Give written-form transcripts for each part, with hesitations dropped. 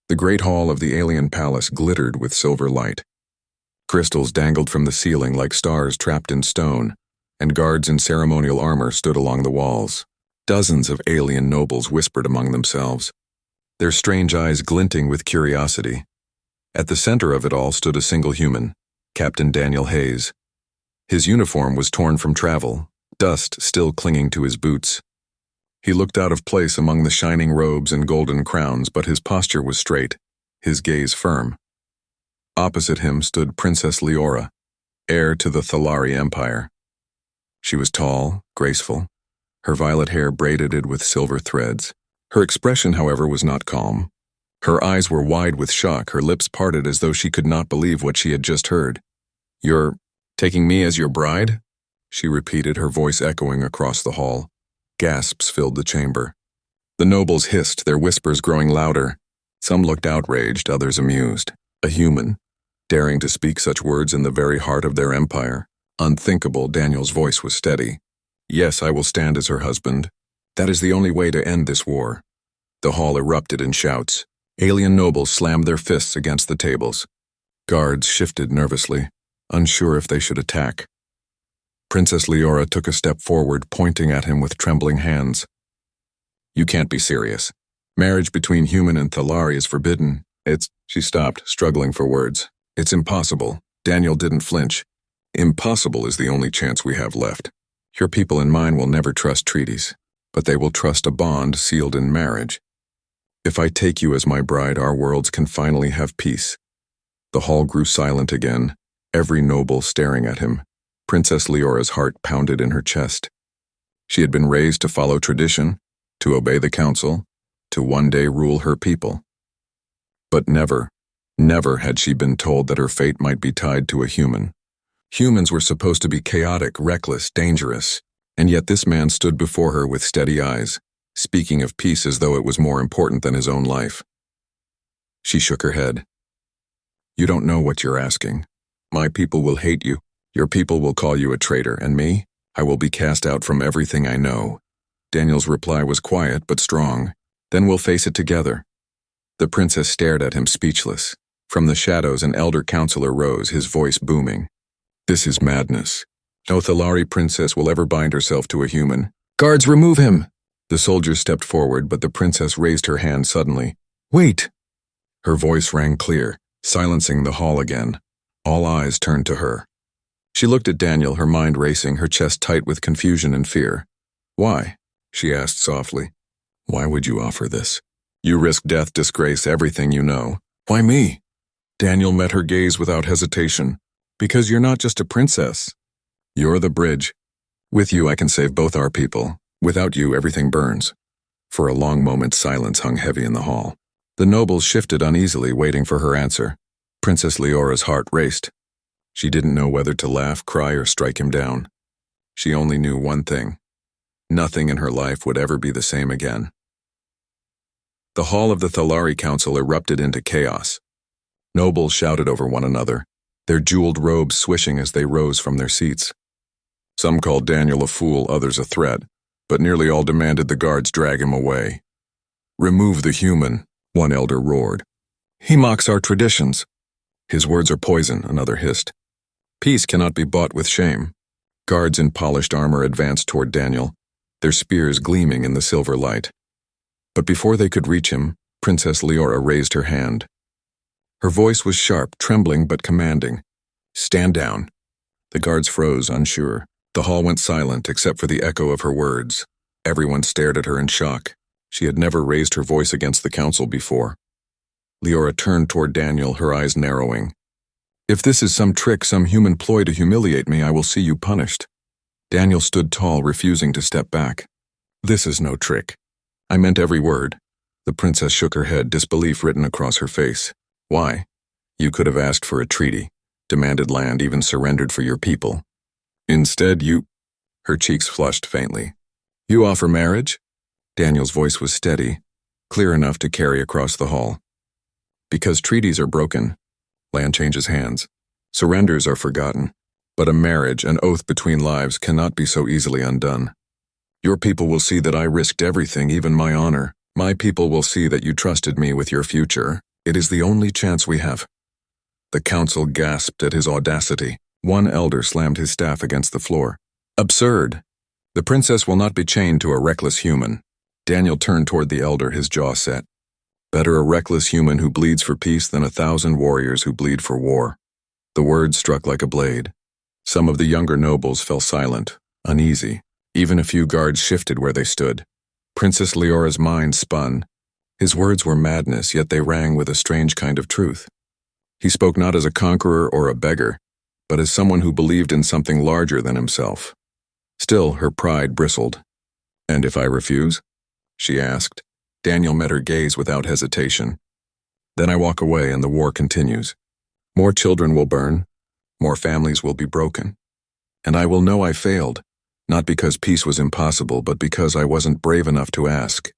The great hall of the alien palace glittered with silver light. Crystals dangled from the ceiling like stars trapped in stone, and guards in ceremonial armor stood along the walls. Dozens of alien nobles whispered among themselves, their strange eyes glinting with curiosity. At the center of it all stood a single human, Captain Daniel Hayes. His uniform was torn from travel, dust still clinging to his boots. He looked out of place among the shining robes and golden crowns, but his posture was straight, his gaze firm. Opposite him stood Princess Leora, heir to the Thalari Empire. She was tall, graceful, her violet hair braided with silver threads. Her expression, however, was not calm. Her eyes were wide with shock, her lips parted as though she could not believe what she had just heard. "You're taking me as your bride?" she repeated, her voice echoing across the hall. Gasps filled the chamber. The nobles hissed, their whispers growing louder. Some looked outraged, others amused. A human, daring to speak such words in the very heart of their empire. Unthinkable, Daniel's voice was steady. "Yes, I will stand as her husband. That is the only way to end this war." The hall erupted in shouts. Alien nobles slammed their fists against the tables. Guards shifted nervously, unsure if they should attack. Princess Leora took a step forward, pointing at him with trembling hands. "You can't be serious. Marriage between human and Thalari is forbidden. She stopped, struggling for words. "It's impossible." Daniel didn't flinch. "Impossible is the only chance we have left. Your people and mine will never trust treaties, but they will trust a bond sealed in marriage. If I take you as my bride, our worlds can finally have peace." The hall grew silent again, every noble staring at him. Princess Leora's heart pounded in her chest. She had been raised to follow tradition, to obey the council, to one day rule her people. But never, never had she been told that her fate might be tied to a human. Humans were supposed to be chaotic, reckless, dangerous, and yet this man stood before her with steady eyes, speaking of peace as though it was more important than his own life. She shook her head. "You don't know what you're asking. My people will hate you. Your people will call you a traitor, and me, I will be cast out from everything I know." Daniel's reply was quiet but strong. "Then we'll face it together." The princess stared at him, speechless. From the shadows, an elder counselor rose, his voice booming. "This is madness. No Thalari princess will ever bind herself to a human. Guards, remove him!" The soldiers stepped forward, but the princess raised her hand suddenly. "Wait!" Her voice rang clear, silencing the hall again. All eyes turned to her. She looked at Daniel, her mind racing, her chest tight with confusion and fear. "Why?" she asked softly. "Why would you offer this? You risk death, disgrace, everything you know. Why me?" Daniel met her gaze without hesitation. "Because you're not just a princess. You're the bridge. With you I can save both our people. Without you, everything burns." For a long moment, silence hung heavy in the hall. The nobles shifted uneasily, waiting for her answer. Princess Leora's heart raced. She didn't know whether to laugh, cry, or strike him down. She only knew one thing. Nothing in her life would ever be the same again. The hall of the Thalari Council erupted into chaos. Nobles shouted over one another, their jeweled robes swishing as they rose from their seats. Some called Daniel a fool, others a threat, but nearly all demanded the guards drag him away. "Remove the human," one elder roared. "He mocks our traditions." "His words are poison," another hissed. "Peace cannot be bought with shame." Guards in polished armor advanced toward Daniel, their spears gleaming in the silver light. But before they could reach him, Princess Leora raised her hand. Her voice was sharp, trembling but commanding. "Stand down." The guards froze, unsure. The hall went silent except for the echo of her words. Everyone stared at her in shock. She had never raised her voice against the council before. Leora turned toward Daniel, her eyes narrowing. "If this is some trick, some human ploy to humiliate me, I will see you punished." Daniel stood tall, refusing to step back. "This is no trick. I meant every word." The princess shook her head, disbelief written across her face. "Why? You could have asked for a treaty, demanded land, even surrendered for your people. Instead, you—" Her cheeks flushed faintly. "You offer marriage?" Daniel's voice was steady, clear enough to carry across the hall. "Because treaties are broken. Land changes hands. Surrenders are forgotten. But a marriage, an oath between lives, cannot be so easily undone. Your people will see that I risked everything, even my honor. My people will see that you trusted me with your future. It is the only chance we have." The council gasped at his audacity. One elder slammed his staff against the floor. "Absurd! The princess will not be chained to a reckless human." Daniel turned toward the elder, his jaw set. "Better a reckless human who bleeds for peace than 1,000 warriors who bleed for war." The words struck like a blade. Some of the younger nobles fell silent, uneasy. Even a few guards shifted where they stood. Princess Leora's mind spun. His words were madness, yet they rang with a strange kind of truth. He spoke not as a conqueror or a beggar, but as someone who believed in something larger than himself. Still, her pride bristled. "And if I refuse?" she asked. Daniel met her gaze without hesitation. "Then I walk away and the war continues. More children will burn, more families will be broken. And I will know I failed, not because peace was impossible, but because I wasn't brave enough to ask."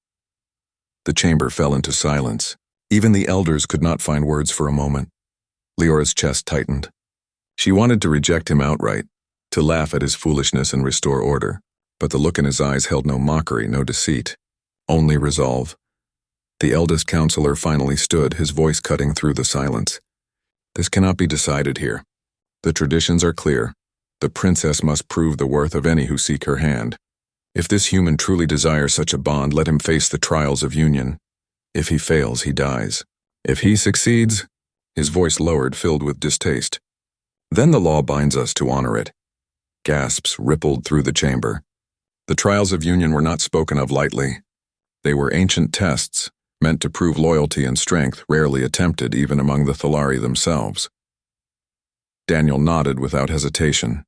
The chamber fell into silence. Even the elders could not find words for a moment. Leora's chest tightened. She wanted to reject him outright, to laugh at his foolishness and restore order, but the look in his eyes held no mockery, no deceit, only resolve. The eldest counselor finally stood, his voice cutting through the silence. "This cannot be decided here. The traditions are clear. The princess must prove the worth of any who seek her hand. If this human truly desires such a bond, let him face the trials of union. If he fails, he dies. If he succeeds," his voice lowered, filled with distaste, "then the law binds us to honor it." Gasps rippled through the chamber. The trials of union were not spoken of lightly. They were ancient tests, meant to prove loyalty and strength, rarely attempted even among the Thalari themselves. Daniel nodded without hesitation.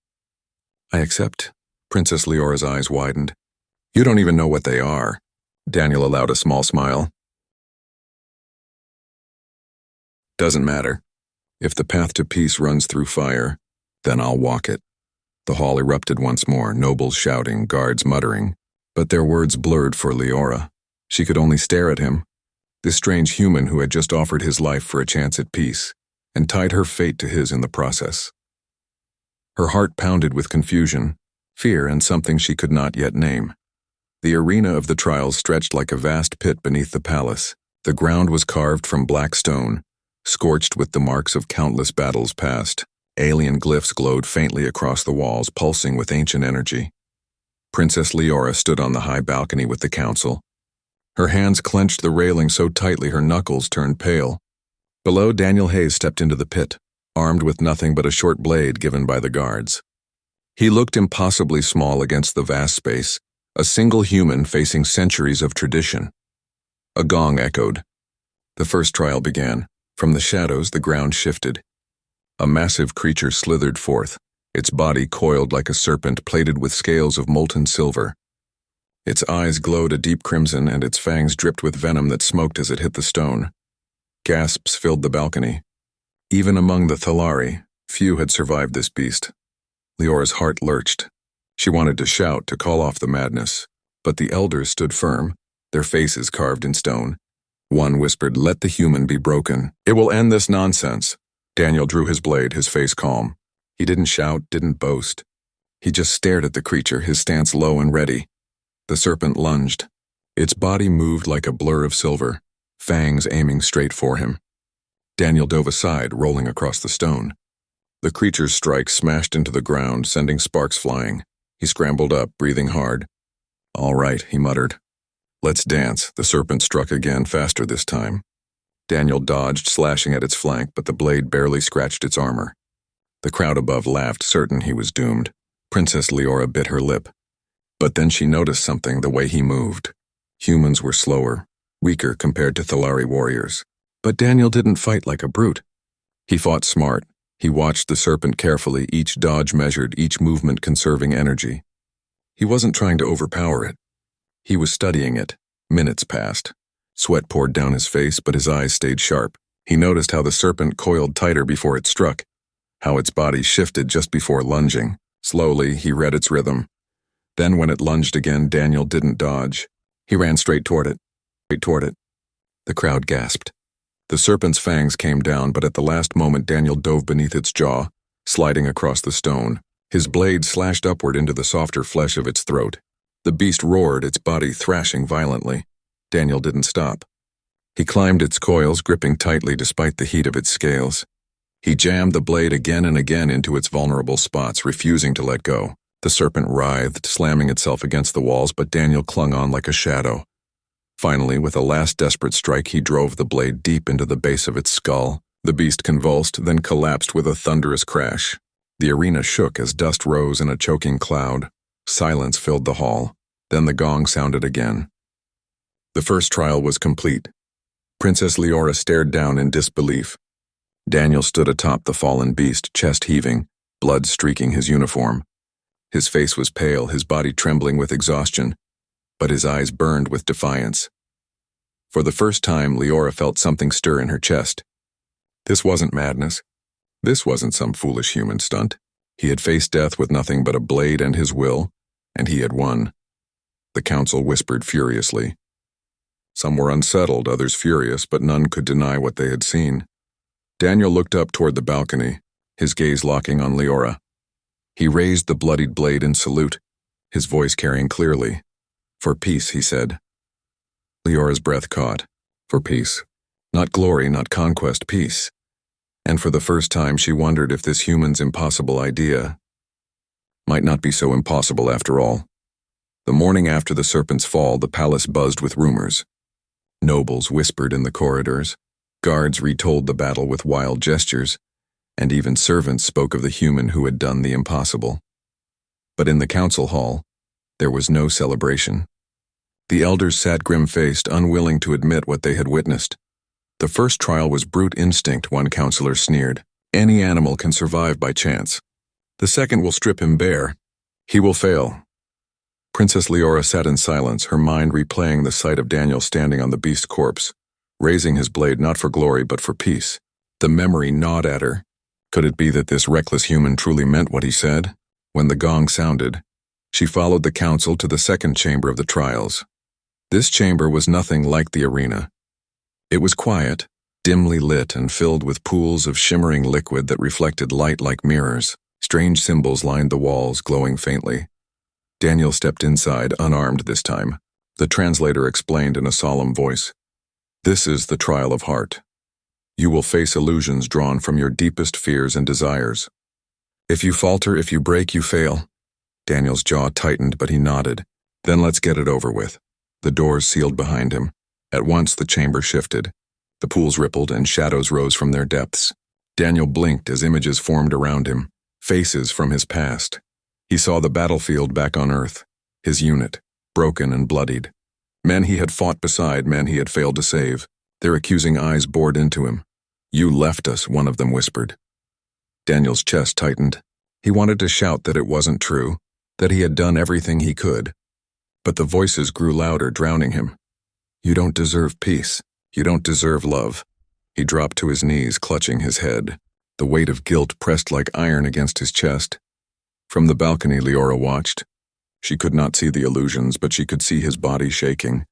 "I accept." Princess Leora's eyes widened. "You don't even know what they are." Daniel allowed a small smile. "Doesn't matter. If the path to peace runs through fire, then I'll walk it." The hall erupted once more, nobles shouting, guards muttering, but their words blurred for Leora. She could only stare at him, this strange human who had just offered his life for a chance at peace, and tied her fate to his in the process. Her heart pounded with confusion, fear, and something she could not yet name. The arena of the trials stretched like a vast pit beneath the palace. The ground was carved from black stone, scorched with the marks of countless battles past. Alien glyphs glowed faintly across the walls, pulsing with ancient energy. Princess Leora stood on the high balcony with the council. Her hands clenched the railing so tightly her knuckles turned pale. Below, Daniel Hayes stepped into the pit, armed with nothing but a short blade given by the guards. He looked impossibly small against the vast space, a single human facing centuries of tradition. A gong echoed. The first trial began. From the shadows, the ground shifted. A massive creature slithered forth, its body coiled like a serpent plated with scales of molten silver. Its eyes glowed a deep crimson and its fangs dripped with venom that smoked as it hit the stone. Gasps filled the balcony. Even among the Thalari, few had survived this beast. Leora's heart lurched. She wanted to shout, to call off the madness, but the elders stood firm, their faces carved in stone. One whispered, "Let the human be broken. It will end this nonsense." Daniel drew his blade, his face calm. He didn't shout, didn't boast. He just stared at the creature, his stance low and ready. The serpent lunged. Its body moved like a blur of silver, fangs aiming straight for him. Daniel dove aside, rolling across the stone. The creature's strike smashed into the ground, sending sparks flying. He scrambled up, breathing hard. "All right," he muttered. "Let's dance." The serpent struck again, faster this time. Daniel dodged, slashing at its flank, but the blade barely scratched its armor. The crowd above laughed, certain he was doomed. Princess Leora bit her lip. But then she noticed something, the way he moved. Humans were slower, weaker compared to Thalari warriors. But Daniel didn't fight like a brute. He fought smart. He watched the serpent carefully, each dodge measured, each movement conserving energy. He wasn't trying to overpower it. He was studying it. Minutes passed. Sweat poured down his face, but his eyes stayed sharp. He noticed how the serpent coiled tighter before it struck, how its body shifted just before lunging. Slowly, he read its rhythm. Then when it lunged again, Daniel didn't dodge. He ran straight toward it. The crowd gasped. The serpent's fangs came down, but at the last moment Daniel dove beneath its jaw, sliding across the stone. His blade slashed upward into the softer flesh of its throat. The beast roared, its body thrashing violently. Daniel didn't stop. He climbed its coils, gripping tightly despite the heat of its scales. He jammed the blade again and again into its vulnerable spots, refusing to let go. The serpent writhed, slamming itself against the walls, but Daniel clung on like a shadow. Finally, with a last desperate strike, he drove the blade deep into the base of its skull. The beast convulsed, then collapsed with a thunderous crash. The arena shook as dust rose in a choking cloud. Silence filled the hall. Then the gong sounded again. The first trial was complete. Princess Leora stared down in disbelief. Daniel stood atop the fallen beast, chest heaving, blood streaking his uniform. His face was pale, his body trembling with exhaustion, but his eyes burned with defiance. For the first time, Leora felt something stir in her chest. This wasn't madness. This wasn't some foolish human stunt. He had faced death with nothing but a blade and his will, and he had won. The council whispered furiously. Some were unsettled, others furious, but none could deny what they had seen. Daniel looked up toward the balcony, his gaze locking on Leora. He raised the bloodied blade in salute, his voice carrying clearly. "For peace," he said. Leora's breath caught. For peace. Not glory, not conquest, peace. And for the first time she wondered if this human's impossible idea might not be so impossible after all. The morning after the serpent's fall, the palace buzzed with rumors. Nobles whispered in the corridors, guards retold the battle with wild gestures, and even servants spoke of the human who had done the impossible. But in the council hall, there was no celebration. The elders sat grim-faced, unwilling to admit what they had witnessed. The first trial was brute instinct, one counselor sneered. Any animal can survive by chance. The second will strip him bare. He will fail. Princess Leora sat in silence, her mind replaying the sight of Daniel standing on the beast's corpse, raising his blade not for glory but for peace. The memory gnawed at her. Could it be that this reckless human truly meant what he said? When the gong sounded, she followed the council to the second chamber of the trials. This chamber was nothing like the arena. It was quiet, dimly lit and filled with pools of shimmering liquid that reflected light like mirrors. Strange symbols lined the walls, glowing faintly. Daniel stepped inside, unarmed this time. The translator explained in a solemn voice, "This is the trial of heart. You will face illusions drawn from your deepest fears and desires. If you falter, if you break, you fail." Daniel's jaw tightened, but he nodded. "Then let's get it over with." The doors sealed behind him. At once the chamber shifted. The pools rippled and shadows rose from their depths. Daniel blinked as images formed around him, faces from his past. He saw the battlefield back on Earth, his unit, broken and bloodied. Men he had fought beside, men he had failed to save. Their accusing eyes bored into him. "You left us," one of them whispered. Daniel's chest tightened. He wanted to shout that it wasn't true, that he had done everything he could. But the voices grew louder, drowning him. "You don't deserve peace. You don't deserve love." He dropped to his knees, clutching his head. The weight of guilt pressed like iron against his chest. From the balcony, Leora watched. She could not see the illusions, but she could see his body shaking,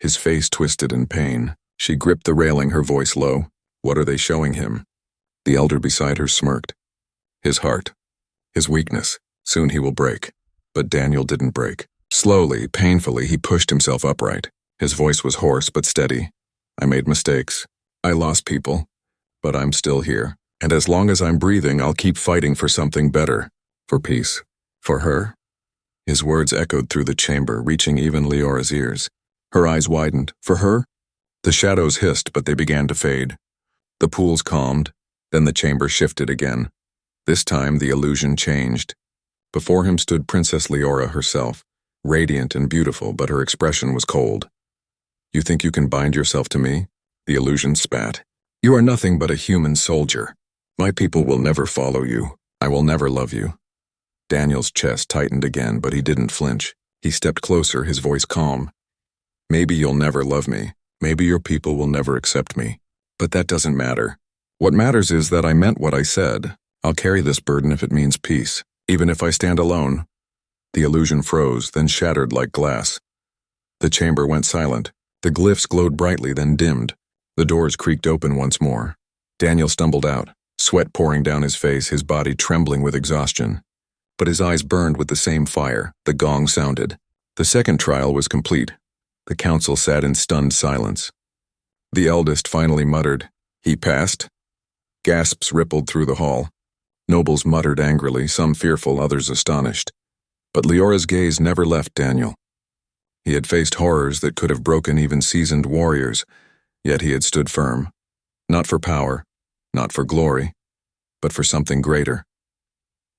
his face twisted in pain. She gripped the railing, her voice low. "What are they showing him?" The elder beside her smirked. "His heart. His weakness. Soon he will break." But Daniel didn't break. Slowly, painfully, he pushed himself upright. His voice was hoarse but steady. "I made mistakes. I lost people. But I'm still here. And as long as I'm breathing, I'll keep fighting for something better. For peace. For her." His words echoed through the chamber, reaching even Leora's ears. Her eyes widened. "For her?" The shadows hissed, but they began to fade. The pools calmed, then the chamber shifted again. This time the illusion changed. Before him stood Princess Leora herself, radiant and beautiful, but her expression was cold. "You think you can bind yourself to me?" The illusion spat. "You are nothing but a human soldier. My people will never follow you. I will never love you." Daniel's chest tightened again, but he didn't flinch. He stepped closer, his voice calm. "Maybe you'll never love me. Maybe your people will never accept me. But that doesn't matter. What matters is that I meant what I said. I'll carry this burden if it means peace, even if I stand alone." The illusion froze, then shattered like glass. The chamber went silent. The glyphs glowed brightly, then dimmed. The doors creaked open once more. Daniel stumbled out, sweat pouring down his face, his body trembling with exhaustion. But his eyes burned with the same fire. The gong sounded. The second trial was complete. The council sat in stunned silence. The eldest finally muttered, "He passed?" Gasps rippled through the hall. Nobles muttered angrily, some fearful, others astonished. But Leora's gaze never left Daniel. He had faced horrors that could have broken even seasoned warriors, yet he had stood firm. Not for power, not for glory, but for something greater.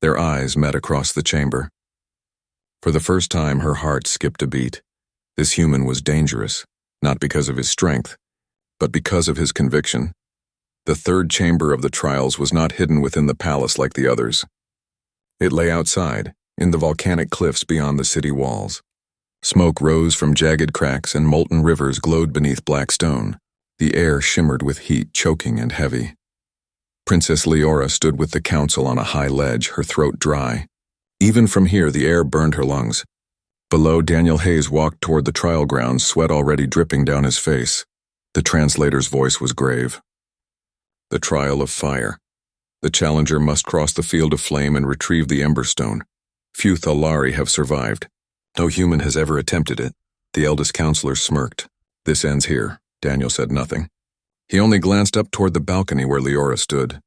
Their eyes met across the chamber. For the first time, her heart skipped a beat. This human was dangerous, not because of his strength, but because of his conviction. The third chamber of the trials was not hidden within the palace like the others. It lay outside, in the volcanic cliffs beyond the city walls. Smoke rose from jagged cracks and molten rivers glowed beneath black stone. The air shimmered with heat, choking and heavy. Princess Leora stood with the council on a high ledge, her throat dry. Even from here, the air burned her lungs. Below, Daniel Hayes walked toward the trial grounds, sweat already dripping down his face. The translator's voice was grave. The trial of fire. The challenger must cross the field of flame and retrieve the Emberstone. Few Thalari have survived. No human has ever attempted it. The eldest counselor smirked. "This ends here." Daniel said nothing. He only glanced up toward the balcony where Leora stood.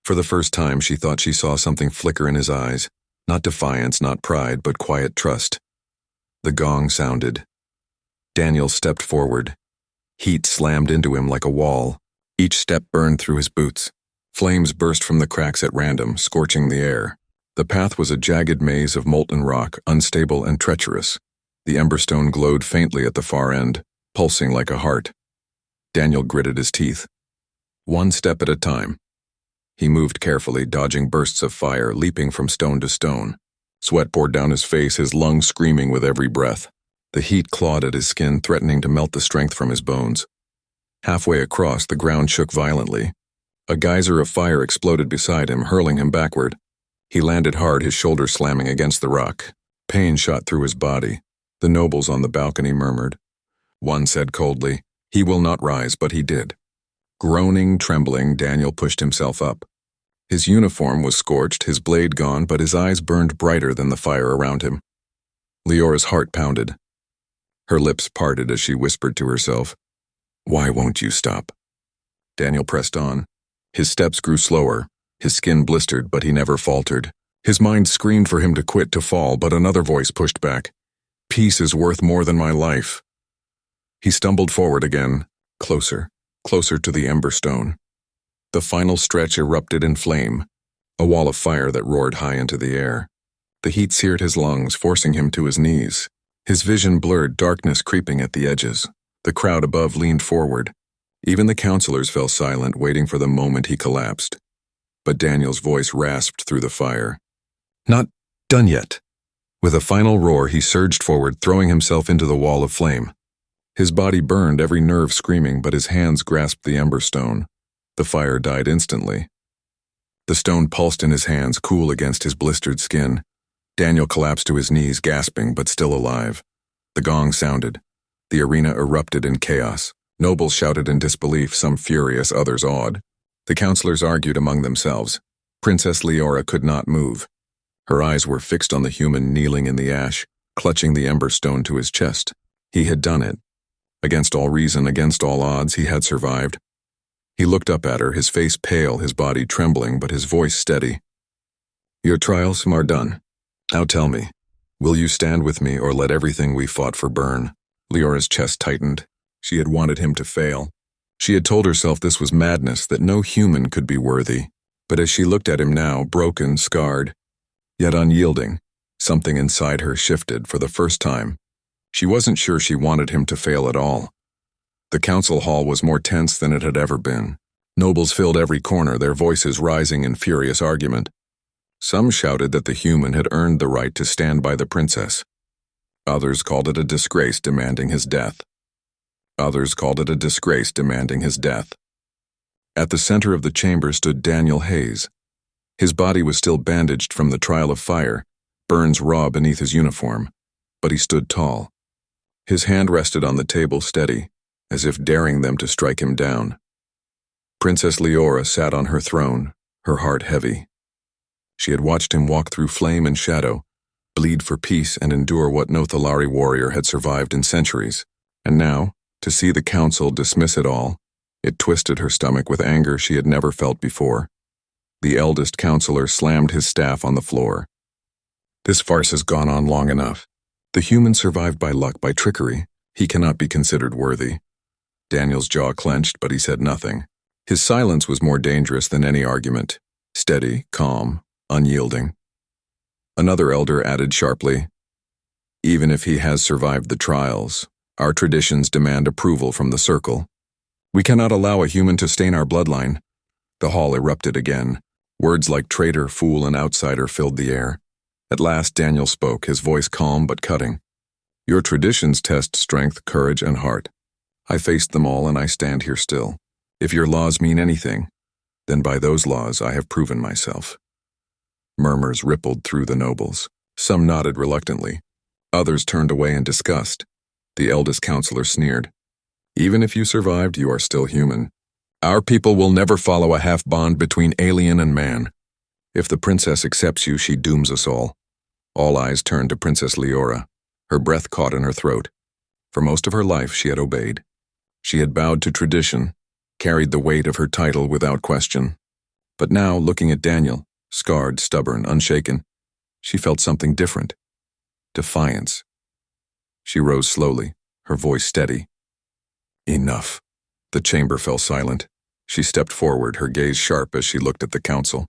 For the first time, she thought she saw something flicker in his eyes. Not defiance, not pride, but quiet trust. The gong sounded. Daniel stepped forward. Heat slammed into him like a wall. Each step burned through his boots. Flames burst from the cracks at random, scorching the air. The path was a jagged maze of molten rock, unstable and treacherous. The Emberstone glowed faintly at the far end, pulsing like a heart. Daniel gritted his teeth. One step at a time. He moved carefully, dodging bursts of fire, leaping from stone to stone. Sweat poured down his face, his lungs screaming with every breath. The heat clawed at his skin, threatening to melt the strength from his bones. Halfway across, the ground shook violently. A geyser of fire exploded beside him, hurling him backward. He landed hard, his shoulder slamming against the rock. Pain shot through his body. The nobles on the balcony murmured. One said coldly, "He will not rise," but he did. Groaning, trembling, Daniel pushed himself up. His uniform was scorched, his blade gone, but his eyes burned brighter than the fire around him. Leora's heart pounded. Her lips parted as she whispered to herself, "Why won't you stop?" Daniel pressed on. His steps grew slower. His skin blistered, but he never faltered. His mind screamed for him to quit, to fall, but another voice pushed back. "Peace is worth more than my life." He stumbled forward again, closer, closer to the Emberstone. The final stretch erupted in flame, a wall of fire that roared high into the air. The heat seared his lungs, forcing him to his knees. His vision blurred, darkness creeping at the edges. The crowd above leaned forward. Even the counselors fell silent, waiting for the moment he collapsed. But Daniel's voice rasped through the fire. "Not done yet." With a final roar, he surged forward, throwing himself into the wall of flame. His body burned, every nerve screaming, but his hands grasped the Emberstone. The fire died instantly. The stone pulsed in his hands, cool against his blistered skin. Daniel collapsed to his knees, gasping, but still alive. The gong sounded. The arena erupted in chaos. Nobles shouted in disbelief, some furious, others awed. The counselors argued among themselves. Princess Leora could not move. Her eyes were fixed on the human kneeling in the ash, clutching the Emberstone to his chest. He had done it. Against all reason, against all odds, he had survived. He looked up at her, his face pale, his body trembling, but his voice steady. "Your trials are done. Now tell me, will you stand with me or let everything we fought for burn?" Leora's chest tightened. She had wanted him to fail. She had told herself this was madness, that no human could be worthy. But as she looked at him now, broken, scarred, yet unyielding, something inside her shifted for the first time. She wasn't sure she wanted him to fail at all. The council hall was more tense than it had ever been. Nobles filled every corner, their voices rising in furious argument. Some shouted that the human had earned the right to stand by the princess. Others called it a disgrace, demanding his death. Others called it a disgrace, demanding his death. At the center of the chamber stood Daniel Hayes. His body was still bandaged from the trial of fire, burns raw beneath his uniform, but he stood tall. His hand rested on the table steady, as if daring them to strike him down. Princess Leora sat on her throne, her heart heavy. She had watched him walk through flame and shadow, bleed for peace and endure what no Thalari warrior had survived in centuries. And now, to see the council dismiss it all, It twisted her stomach with anger she had never felt before. The eldest counselor slammed his staff on the floor. This farce has gone on long enough. The human survived by luck, by trickery. He cannot be considered worthy. Daniel's jaw clenched, but he said nothing. His silence was more dangerous than any argument. Steady, calm, unyielding. Another elder added sharply, "Even if he has survived the trials, our traditions demand approval from the circle. We cannot allow a human to stain our bloodline." The hall erupted again. Words like traitor, fool, and outsider filled the air. At last Daniel spoke, his voice calm but cutting. "Your traditions test strength, courage, and heart. I faced them all and I stand here still. If your laws mean anything, then by those laws I have proven myself." Murmurs rippled through the nobles. Some nodded reluctantly. Others turned away in disgust. The eldest counselor sneered. "Even if you survived, you are still human. Our people will never follow a half-bond between alien and man. If the princess accepts you, she dooms us all." All eyes turned to Princess Leora. Her breath caught in her throat. For most of her life she had obeyed. She had bowed to tradition, carried the weight of her title without question. But now, looking at Daniel, scarred, stubborn, unshaken, she felt something different. Defiance. She rose slowly, her voice steady. "Enough." The chamber fell silent. She stepped forward, her gaze sharp as she looked at the council.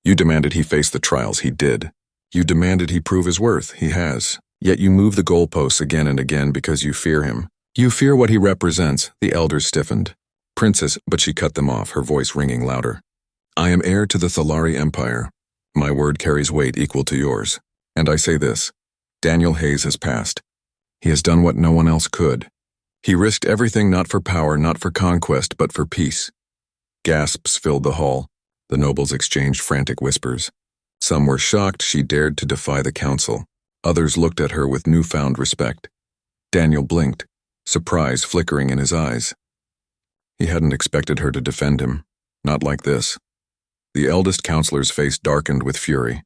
"You demanded he face the trials. He did. You demanded he prove his worth. He has. Yet you move the goalposts again and again because you fear him. You fear what he represents." The elders stiffened. "Princess," but she cut them off, her voice ringing louder. "I am heir to the Thalari Empire. My word carries weight equal to yours. And I say this. Daniel Hayes has passed. He has done what no one else could. He risked everything, not for power, not for conquest, but for peace." Gasps filled the hall. The nobles exchanged frantic whispers. Some were shocked she dared to defy the council. Others looked at her with newfound respect. Daniel blinked, surprise flickering in his eyes. He hadn't expected her to defend him. Not like this. The eldest counselor's face darkened with fury.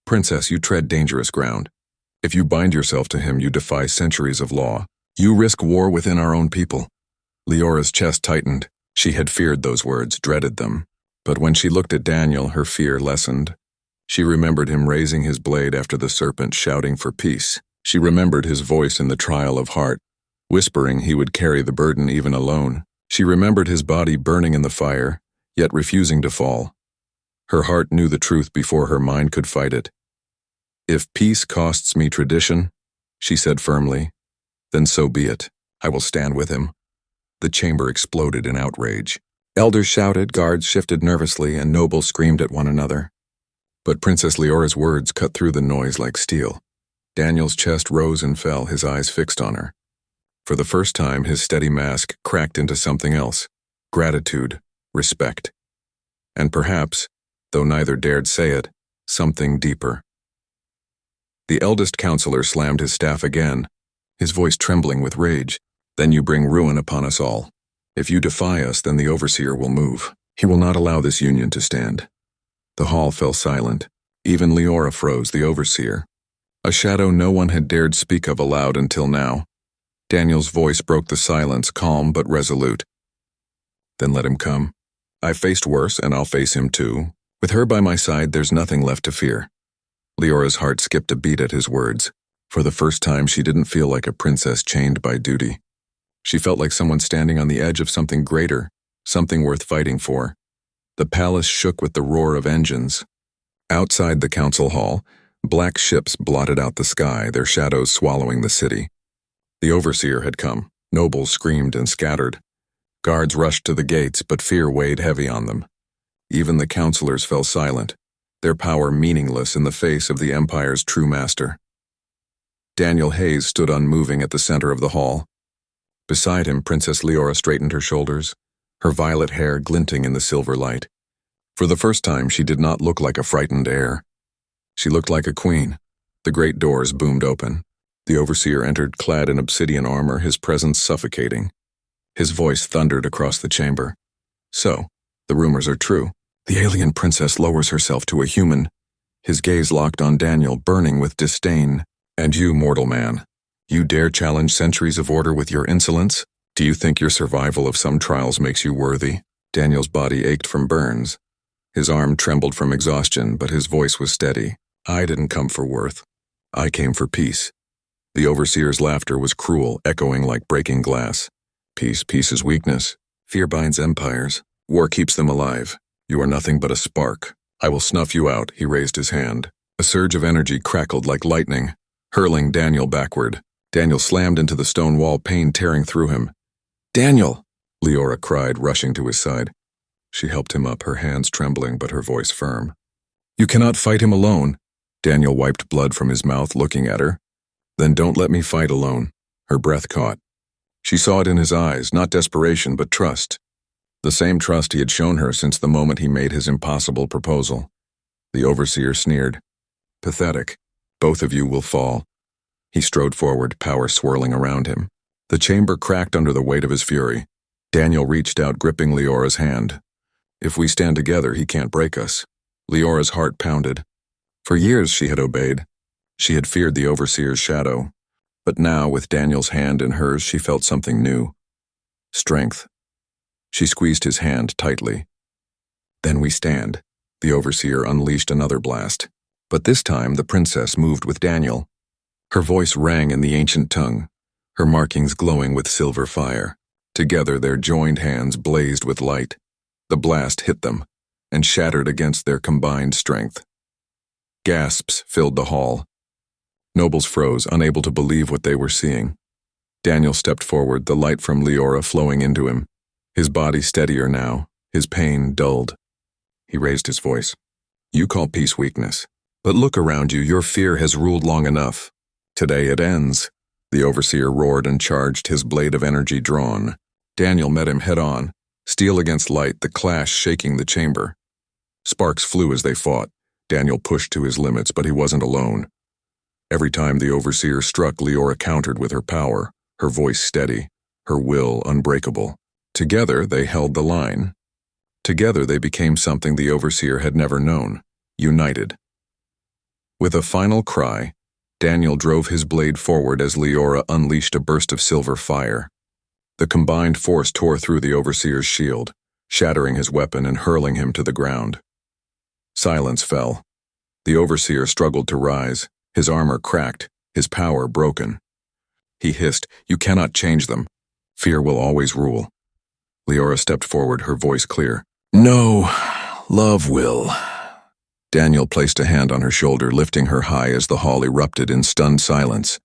"Princess, you tread dangerous ground. If you bind yourself to him, you defy centuries of law. You risk war within our own people." Leora's chest tightened. She had feared those words, dreaded them. But when she looked at Daniel, her fear lessened. She remembered him raising his blade after the serpent, shouting for peace. She remembered his voice in the trial of heart, whispering he would carry the burden even alone. She remembered his body burning in the fire, yet refusing to fall. Her heart knew the truth before her mind could fight it. "If peace costs me tradition," she said firmly, "then so be it. I will stand with him." The chamber exploded in outrage. Elders shouted, guards shifted nervously, and nobles screamed at one another. But Princess Leora's words cut through the noise like steel. Daniel's chest rose and fell, his eyes fixed on her. For the first time, his steady mask cracked into something else. Gratitude, respect. And perhaps, though neither dared say it, something deeper. The eldest counselor slammed his staff again, his voice trembling with rage. "Then you bring ruin upon us all. If you defy us, then the overseer will move. He will not allow this union to stand." The hall fell silent. Even Leora froze, the overseer. A shadow no one had dared speak of aloud until now. Daniel's voice broke the silence, calm but resolute. "Then let him come. I've faced worse, and I'll face him too. With her by my side, there's nothing left to fear." Leora's heart skipped a beat at his words. For the first time, she didn't feel like a princess chained by duty. She felt like someone standing on the edge of something greater, something worth fighting for. The palace shook with the roar of engines. Outside the council hall, black ships blotted out the sky, their shadows swallowing the city. The overseer had come. Nobles screamed and scattered. Guards rushed to the gates, but fear weighed heavy on them. Even the counselors fell silent, their power meaningless in the face of the Empire's true master. Daniel Hayes stood unmoving at the center of the hall. Beside him, Princess Leora straightened her shoulders, her violet hair glinting in the silver light. For the first time, she did not look like a frightened heir. She looked like a queen. The great doors boomed open. The overseer entered clad in obsidian armor, his presence suffocating. His voice thundered across the chamber. "So, the rumors are true. The alien princess lowers herself to a human." His gaze locked on Daniel, burning with disdain. "And you, mortal man, you dare challenge centuries of order with your insolence? Do you think your survival of some trials makes you worthy? Daniel's body ached from burns. His arm trembled from exhaustion, but his voice was steady. I didn't come for worth. I came for peace. The overseer's laughter was cruel, echoing like breaking glass. Peace is weakness. Fear binds empires. War keeps them alive. You are nothing but a spark. I will snuff you out, he raised his hand. A surge of energy crackled like lightning, hurling Daniel backward. Daniel slammed into the stone wall, pain tearing through him. Daniel! Leora cried, rushing to his side. She helped him up, her hands trembling but her voice firm. You cannot fight him alone. Daniel wiped blood from his mouth, looking at her. Then don't let me fight alone. Her breath caught. She saw it in his eyes, not desperation but trust. The same trust he had shown her since the moment he made his impossible proposal. The overseer sneered. Pathetic. Both of you will fall. He strode forward, power swirling around him. The chamber cracked under the weight of his fury. Daniel reached out, gripping Leora's hand. If we stand together, he can't break us. Leora's heart pounded. For years she had obeyed. She had feared the overseer's shadow. But now, with Daniel's hand in hers, she felt something new. Strength. She squeezed his hand tightly. Then we stand. The overseer unleashed another blast. But this time the princess moved with Daniel. Her voice rang in the ancient tongue, her markings glowing with silver fire. Together their joined hands blazed with light. The blast hit them, and shattered against their combined strength. Gasps filled the hall. Nobles froze, unable to believe what they were seeing. Daniel stepped forward, the light from Leora flowing into him. His body steadier now, his pain dulled. He raised his voice. You call peace weakness. But look around you, your fear has ruled long enough. Today it ends. The overseer roared and charged, his blade of energy drawn. Daniel met him head on, steel against light, the clash shaking the chamber. Sparks flew as they fought. Daniel pushed to his limits, but he wasn't alone. Every time the overseer struck, Leora countered with her power, her voice steady, her will unbreakable. Together they held the line. Together they became something the overseer had never known, united. With a final cry, Daniel drove his blade forward as Leora unleashed a burst of silver fire. The combined force tore through the overseer's shield, shattering his weapon and hurling him to the ground. Silence fell. The overseer struggled to rise, his armor cracked, his power broken. He hissed, You cannot change them. Fear will always rule. Leora stepped forward, her voice clear. No, love will. Daniel placed a hand on her shoulder, lifting her high as the hall erupted in stunned silence.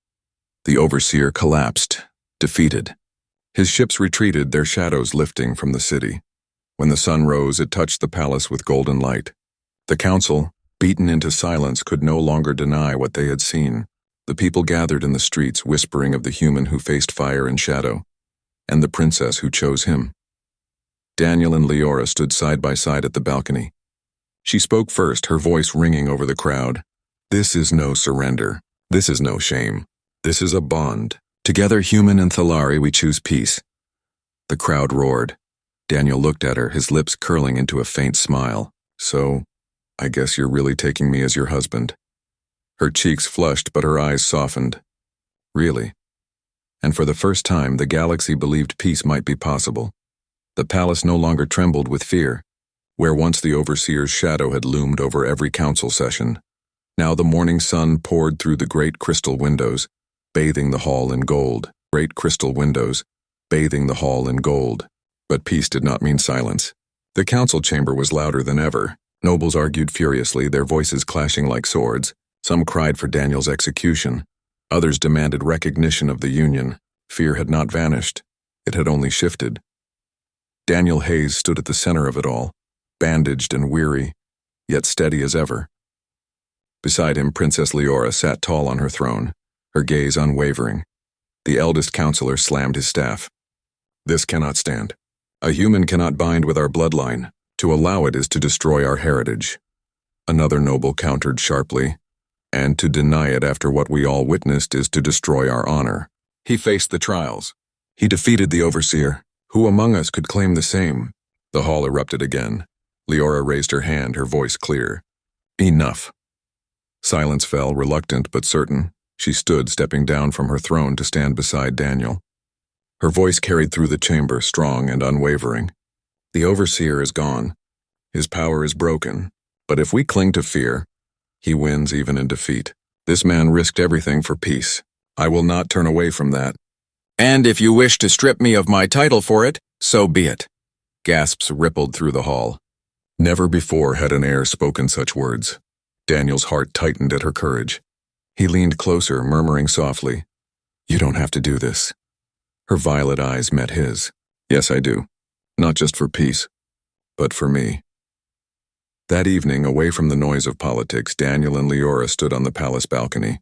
The overseer collapsed, defeated. His ships retreated, their shadows lifting from the city. When the sun rose, it touched the palace with golden light. The council, beaten into silence, could no longer deny what they had seen. The people gathered in the streets, whispering of the human who faced fire and shadow, and the princess who chose him. Daniel and Leora stood side by side at the balcony. She spoke first, her voice ringing over the crowd. This is no surrender. This is no shame. This is a bond. Together, human and Thalari, we choose peace. The crowd roared. Daniel looked at her, his lips curling into a faint smile. So, I guess you're really taking me as your husband. Her cheeks flushed, but her eyes softened. Really? And for the first time, the galaxy believed peace might be possible. The palace no longer trembled with fear. Where once the overseer's shadow had loomed over every council session, now the morning sun poured through the great crystal windows, bathing the hall in gold. Great crystal windows, bathing the hall in gold. But peace did not mean silence. The council chamber was louder than ever. Nobles argued furiously, their voices clashing like swords. Some cried for Daniel's execution. Others demanded recognition of the Union. Fear had not vanished. It had only shifted. Daniel Hayes stood at the center of it all, bandaged and weary, yet steady as ever. Beside him, Princess Leora sat tall on her throne, her gaze unwavering. The eldest counselor slammed his staff. This cannot stand. A human cannot bind with our bloodline. To allow it is to destroy our heritage. Another noble countered sharply, and to deny it after what we all witnessed is to destroy our honor. He faced the trials. He defeated the overseer. Who among us could claim the same? The hall erupted again. Leora raised her hand, her voice clear. Enough. Silence fell, reluctant but certain. She stood, stepping down from her throne to stand beside Daniel. Her voice carried through the chamber, strong and unwavering. The overseer is gone. His power is broken. But if we cling to fear, he wins even in defeat. This man risked everything for peace. I will not turn away from that. And if you wish to strip me of my title for it, so be it. Gasps rippled through the hall. Never before had an heir spoken such words. Daniel's heart tightened at her courage. He leaned closer, murmuring softly, "You don't have to do this." Her violet eyes met his. "Yes, I do. Not just for peace, but for me." That evening, away from the noise of politics, Daniel and Leora stood on the palace balcony.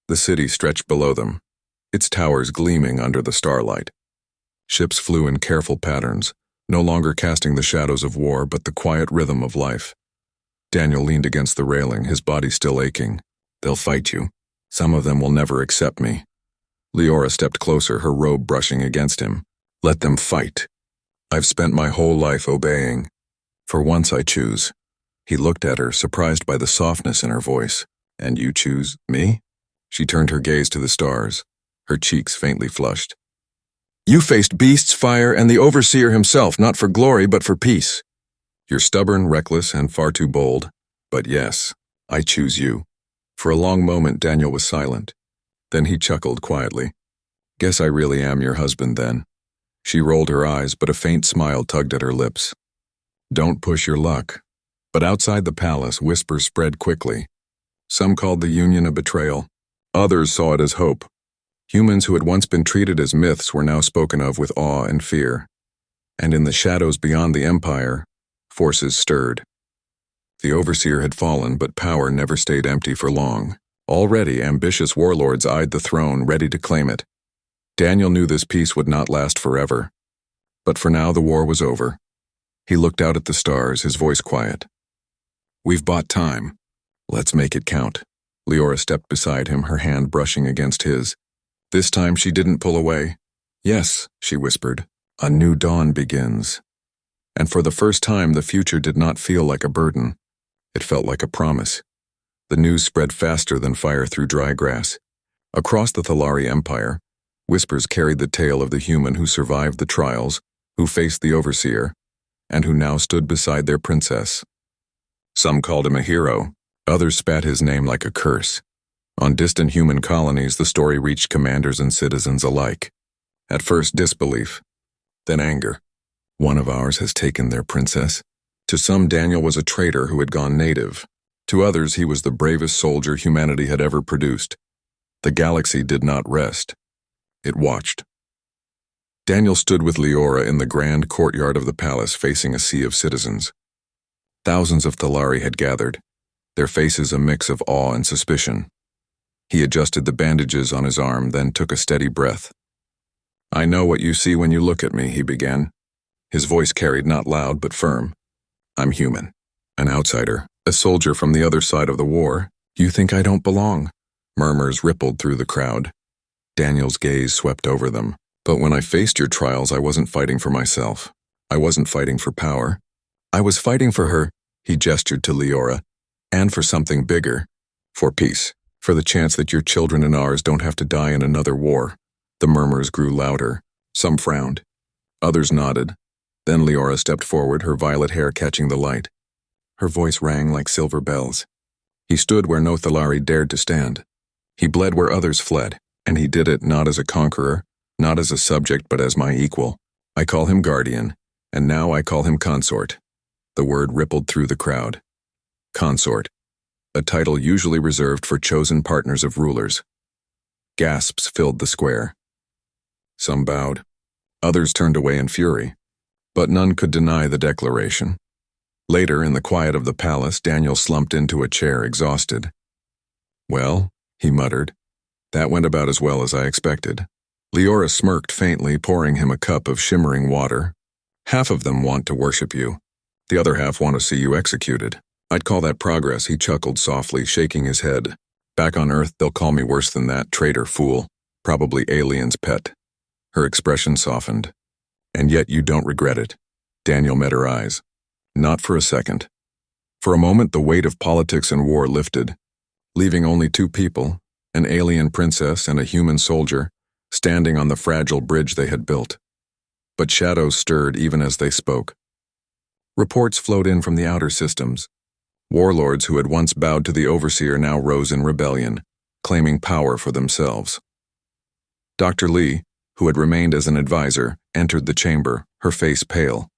The city stretched below them, its towers gleaming under the starlight. Ships flew in careful patterns, no longer casting the shadows of war but the quiet rhythm of life. Daniel leaned against the railing, his body still aching. "They'll fight you. Some of them will never accept me." Leora stepped closer, her robe brushing against him. "Let them fight. I've spent my whole life obeying. For once I choose." He looked at her, surprised by the softness in her voice. "And you choose me?" She turned her gaze to the stars, her cheeks faintly flushed. "You faced beasts, fire, and the overseer himself, not for glory but for peace. You're stubborn, reckless, and far too bold. But yes, I choose you." For a long moment, Daniel was silent. Then he chuckled quietly. "Guess I really am your husband then." She rolled her eyes, but a faint smile tugged at her lips. "Don't push your luck." But outside the palace, whispers spread quickly. Some called the union a betrayal. Others saw it as hope. Humans who had once been treated as myths were now spoken of with awe and fear. And in the shadows beyond the empire, forces stirred. The overseer had fallen, but power never stayed empty for long. Already, ambitious warlords eyed the throne, ready to claim it. Daniel knew this peace would not last forever. But for now, the war was over. He looked out at the stars, his voice quiet. "We've bought time. Let's make it count." Leora stepped beside him, her hand brushing against his. This time she didn't pull away. "Yes," she whispered, "a new dawn begins." And for the first time, the future did not feel like a burden. It felt like a promise. The news spread faster than fire through dry grass. Across the Thalari Empire, whispers carried the tale of the human who survived the trials, who faced the overseer, and who now stood beside their princess. Some called him a hero, others spat his name like a curse. On distant human colonies, the story reached commanders and citizens alike. At first, disbelief, then anger. One of ours has taken their princess. To some, Daniel was a traitor who had gone native. To others, he was the bravest soldier humanity had ever produced. The galaxy did not rest. It watched. Daniel stood with Leora in the grand courtyard of the palace, facing a sea of citizens. Thousands of Thalari had gathered, their faces a mix of awe and suspicion. He adjusted the bandages on his arm, then took a steady breath. "I know what you see when you look at me," he began. His voice carried not loud but firm. "I'm human, an outsider, a soldier from the other side of the war. You think I don't belong?" Murmurs rippled through the crowd. Daniel's gaze swept over them. "But when I faced your trials, I wasn't fighting for myself. I wasn't fighting for power. I was fighting for her," he gestured to Leora, "and for something bigger. For peace. For the chance that your children and ours don't have to die in another war." The murmurs grew louder. Some frowned. Others nodded. Then Leora stepped forward, her violet hair catching the light. Her voice rang like silver bells. He stood where no Thalari dared to stand. He bled where others fled, and he did it not as a conqueror, not as a subject, but as my equal. I call him guardian, and now I call him consort. The word rippled through the crowd. Consort, a title usually reserved for chosen partners of rulers. Gasps filled the square. Some bowed. Others turned away in fury. But none could deny the declaration. Later, in the quiet of the palace, Daniel slumped into a chair, exhausted. "Well," he muttered, "that went about as well as I expected." Leora smirked faintly, pouring him a cup of shimmering water. "Half of them want to worship you. The other half want to see you executed. I'd call that progress," he chuckled softly, shaking his head. "Back on Earth, they'll call me worse than that, traitor, fool. Probably alien's pet." Her expression softened. "And yet you don't regret it." Daniel met her eyes. Not for a second. For a moment, the weight of politics and war lifted, leaving only two people, an alien princess and a human soldier, standing on the fragile bridge they had built. But shadows stirred even as they spoke. Reports flowed in from the outer systems. Warlords who had once bowed to the Overseer now rose in rebellion, claiming power for themselves. Dr. Lee, who had remained as an advisor, entered the chamber, her face pale.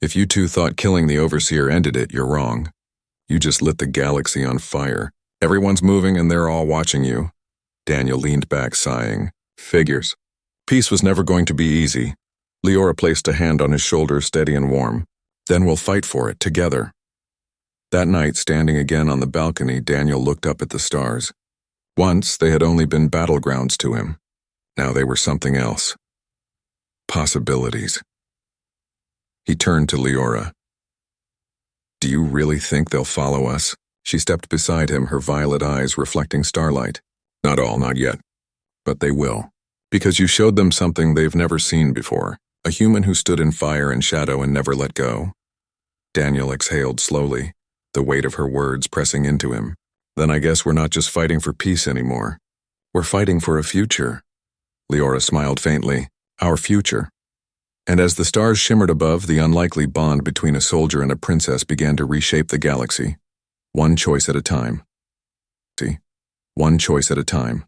If you two thought killing the Overseer ended it, you're wrong. You just lit the galaxy on fire. Everyone's moving and they're all watching you. Daniel leaned back, sighing. Figures. Peace was never going to be easy. Leora placed a hand on his shoulder, steady and warm. Then we'll fight for it, together. That night, standing again on the balcony, Daniel looked up at the stars. Once, they had only been battlegrounds to him. Now they were something else. Possibilities. He turned to Leora. Do you really think they'll follow us? She stepped beside him, her violet eyes reflecting starlight. Not all, not yet. But they will. Because you showed them something they've never seen before. A human who stood in fire and shadow and never let go. Daniel exhaled slowly, the weight of her words pressing into him. Then I guess we're not just fighting for peace anymore. We're fighting for a future. Leora smiled faintly. Our future. And as the stars shimmered above, the unlikely bond between a soldier and a princess began to reshape the galaxy. One choice at a time. One choice at a time.